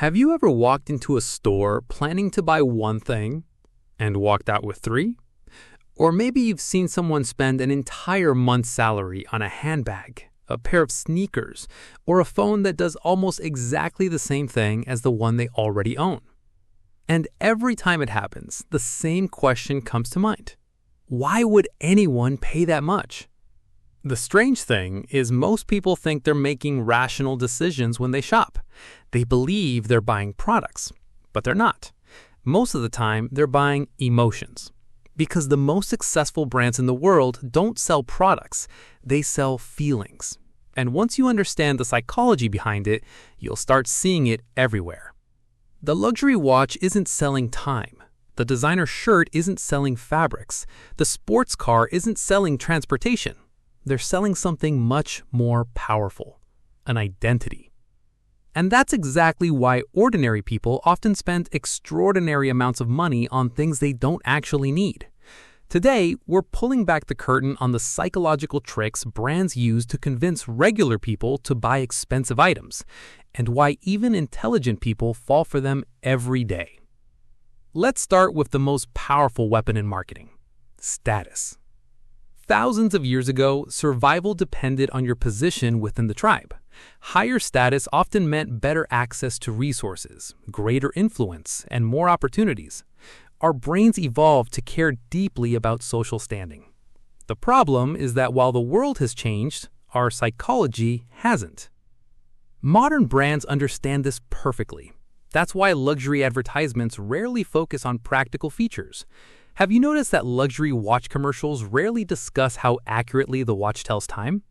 Have you ever walked into a store planning to buy one thing and walked out with three? Or maybe you've seen someone spend an entire month's salary on a handbag, a pair of sneakers, or a phone that does almost exactly the same thing as the one they already own. And every time it happens, the same question comes to mind. Why would anyone pay that much? The strange thing is most people think they're making rational decisions when they shop. They believe they're buying products, but they're not. Most of the time, they're buying emotions. Because the most successful brands in the world don't sell products, they sell feelings. And once you understand the psychology behind it, you'll start seeing it everywhere. The luxury watch isn't selling time. The designer shirt isn't selling fabrics. The sports car isn't selling transportation. They're selling something much more powerful, an identity. And that's exactly why ordinary people often spend extraordinary amounts of money on things they don't actually need. Today, we're pulling back the curtain on the psychological tricks brands use to convince regular people to buy expensive items, and why even intelligent people fall for them every day. Let's start with the most powerful weapon in marketing: status. Thousands of years ago, survival depended on your position within the tribe. Higher status often meant better access to resources, greater influence, and more opportunities. Our brains evolved to care deeply about social standing. The problem is that while the world has changed, our psychology hasn't. Modern brands understand this perfectly. That's why luxury advertisements rarely focus on practical features. Have you noticed that luxury watch commercials rarely discuss how accurately the watch tells time?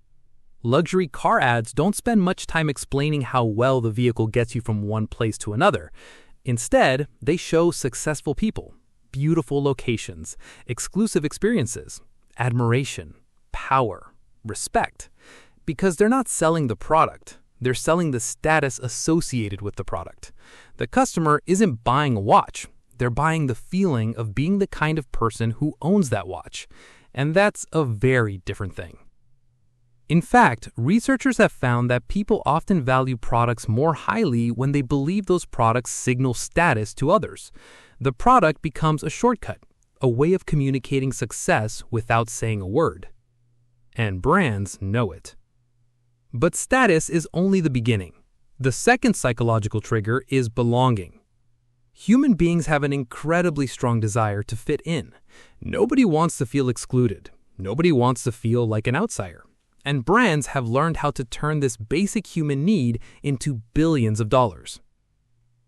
Luxury car ads don't spend much time explaining how well the vehicle gets you from one place to another. Instead, they show successful people, beautiful locations, exclusive experiences, admiration, power, respect. Because they're not selling the product, they're selling the status associated with the product. The customer isn't buying a watch. They're buying the feeling of being the kind of person who owns that watch. And that's a very different thing. In fact, researchers have found that people often value products more highly when they believe those products signal status to others. The product becomes a shortcut, a way of communicating success without saying a word. And brands know it. But status is only the beginning. The second psychological trigger is belonging. Human beings have an incredibly strong desire to fit in. Nobody wants to feel excluded. Nobody wants to feel like an outsider. And brands have learned how to turn this basic human need into billions of dollars.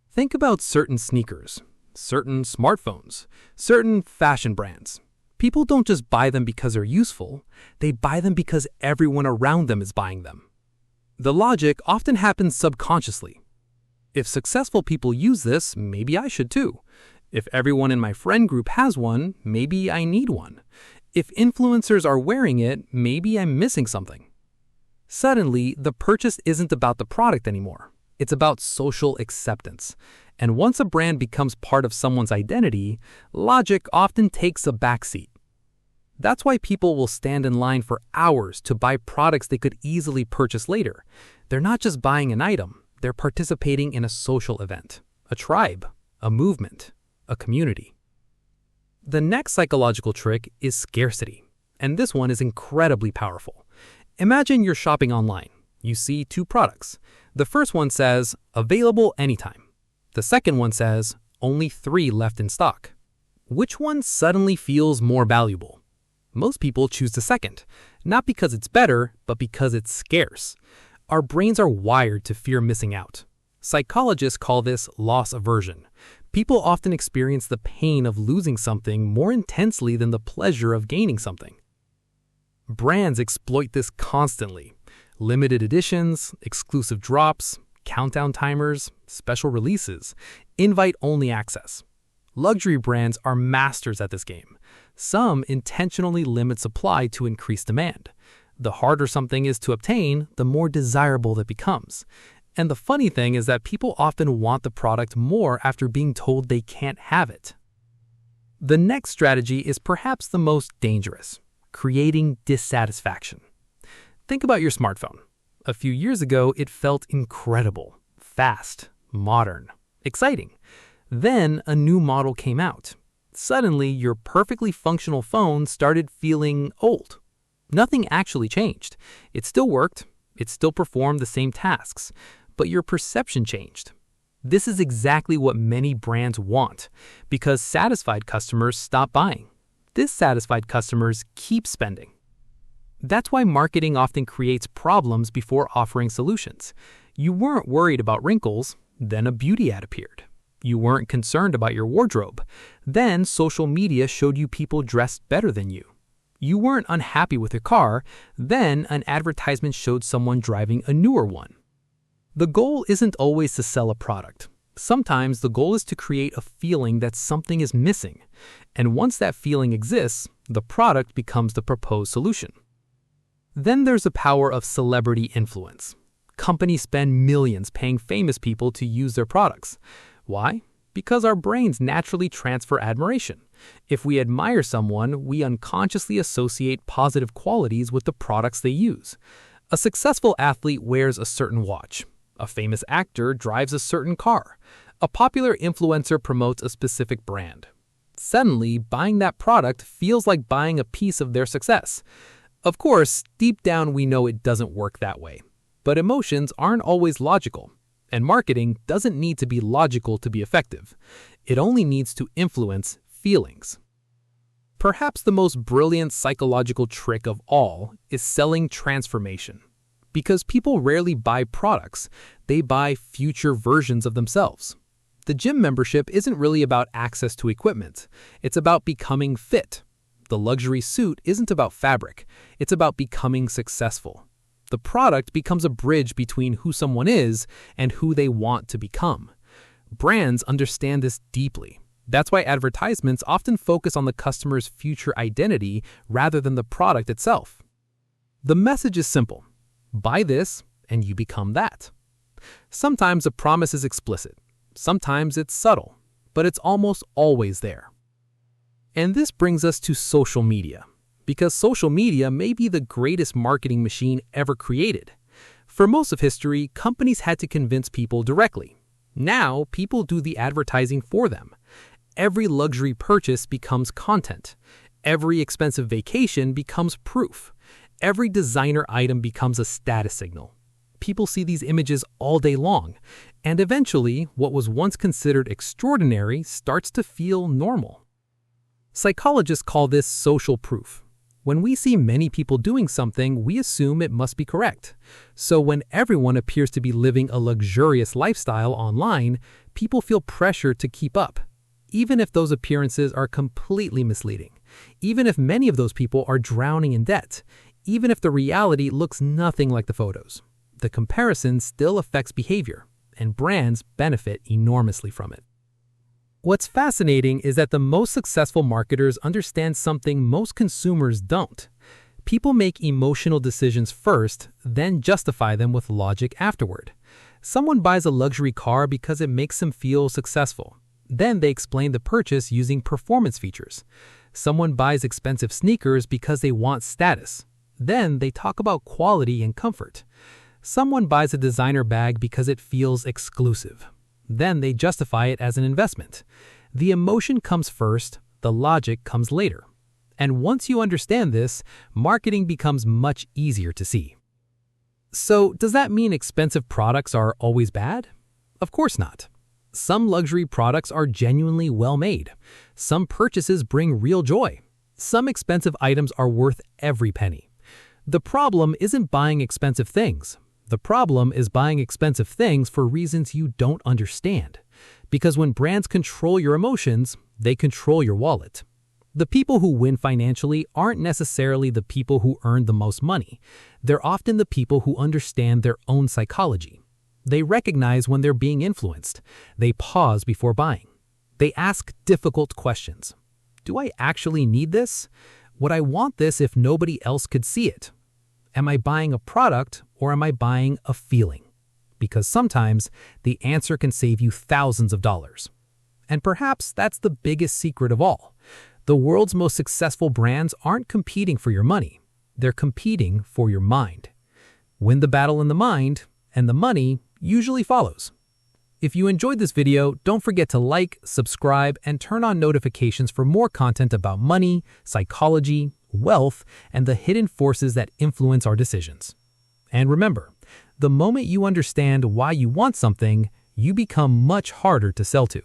Think about certain sneakers, certain smartphones, certain fashion brands. People don't just buy them because they're useful. They buy them because everyone around them is buying them. The logic often happens subconsciously. If successful people use this, maybe I should too. If everyone in my friend group has one, maybe I need one. If influencers are wearing it, maybe I'm missing something. Suddenly, the purchase isn't about the product anymore. It's about social acceptance. And once a brand becomes part of someone's identity, logic often takes a backseat. That's why people will stand in line for hours to buy products they could easily purchase later. They're not just buying an item. They're participating in a social event, a tribe, a movement, a community. The next psychological trick is scarcity, and this one is incredibly powerful. Imagine you're shopping online. You see two products. The first one says, available anytime. The second one says, only 3 left in stock. Which one suddenly feels more valuable? Most people choose the second, not because it's better, but because it's scarce. Our brains are wired to fear missing out. Psychologists call this loss aversion. People often experience the pain of losing something more intensely than the pleasure of gaining something. Brands exploit this constantly. Limited editions, exclusive drops, countdown timers, special releases, invite-only access. Luxury brands are masters at this game. Some intentionally limit supply to increase demand. The harder something is to obtain, the more desirable it becomes. And the funny thing is that people often want the product more after being told they can't have it. The next strategy is perhaps the most dangerous: creating dissatisfaction. Think about your smartphone. A few years ago, it felt incredible, fast, modern, exciting. Then a new model came out. Suddenly, your perfectly functional phone started feeling old. Nothing actually changed. It still worked, it still performed the same tasks, but your perception changed. This is exactly what many brands want, because satisfied customers stop buying. Dissatisfied customers keep spending. That's why marketing often creates problems before offering solutions. You weren't worried about wrinkles, then a beauty ad appeared. You weren't concerned about your wardrobe, then social media showed you people dressed better than you. You weren't unhappy with your car, then an advertisement showed someone driving a newer one. The goal isn't always to sell a product. Sometimes the goal is to create a feeling that something is missing, and once that feeling exists, the product becomes the proposed solution. Then there's the power of celebrity influence. Companies spend millions paying famous people to use their products. Why? Because our brains naturally transfer admiration. If we admire someone, we unconsciously associate positive qualities with the products they use. A successful athlete wears a certain watch. A famous actor drives a certain car. A popular influencer promotes a specific brand. Suddenly, buying that product feels like buying a piece of their success. Of course, deep down we know it doesn't work that way. But emotions aren't always logical, and marketing doesn't need to be logical to be effective. It only needs to influence feelings. Perhaps the most brilliant psychological trick of all is selling transformation. Because people rarely buy products, they buy future versions of themselves. The gym membership isn't really about access to equipment. It's about becoming fit. The luxury suit isn't about fabric. It's about becoming successful. The product becomes a bridge between who someone is and who they want to become. Brands understand this deeply. That's why advertisements often focus on the customer's future identity rather than the product itself. The message is simple. Buy this and you become that. Sometimes a promise is explicit. Sometimes it's subtle, but it's almost always there. And this brings us to social media, because social media may be the greatest marketing machine ever created. For most of history, companies had to convince people directly. Now, people do the advertising for them. Every luxury purchase becomes content. Every expensive vacation becomes proof. Every designer item becomes a status signal. People see these images all day long, and eventually, what was once considered extraordinary starts to feel normal. Psychologists call this social proof. When we see many people doing something, we assume it must be correct. So when everyone appears to be living a luxurious lifestyle online, people feel pressure to keep up, even if those appearances are completely misleading, even if many of those people are drowning in debt, even if the reality looks nothing like the photos. The comparison still affects behavior, and brands benefit enormously from it. What's fascinating is that the most successful marketers understand something most consumers don't. People make emotional decisions first, then justify them with logic afterward. Someone buys a luxury car because it makes them feel successful. Then they explain the purchase using performance features. Someone buys expensive sneakers because they want status. Then they talk about quality and comfort. Someone buys a designer bag because it feels exclusive. Then they justify it as an investment. The emotion comes first, the logic comes later. And once you understand this, marketing becomes much easier to see. So, does that mean expensive products are always bad? Of course not. Some luxury products are genuinely well made. Some purchases bring real joy. Some expensive items are worth every penny. The problem isn't buying expensive things. The problem is buying expensive things for reasons you don't understand. Because when brands control your emotions, they control your wallet. The people who win financially aren't necessarily the people who earn the most money. They're often the people who understand their own psychology. They recognize when they're being influenced. They pause before buying. They ask difficult questions. Do I actually need this? Would I want this if nobody else could see it? Am I buying a product or am I buying a feeling? Because sometimes the answer can save you thousands of dollars. And perhaps that's the biggest secret of all. The world's most successful brands aren't competing for your money. They're competing for your mind. Win the battle in the mind, and the money usually follows. If you enjoyed this video, don't forget to like, subscribe, and turn on notifications for more content about money, psychology, wealth, and the hidden forces that influence our decisions. And remember, the moment you understand why you want something, you become much harder to sell to.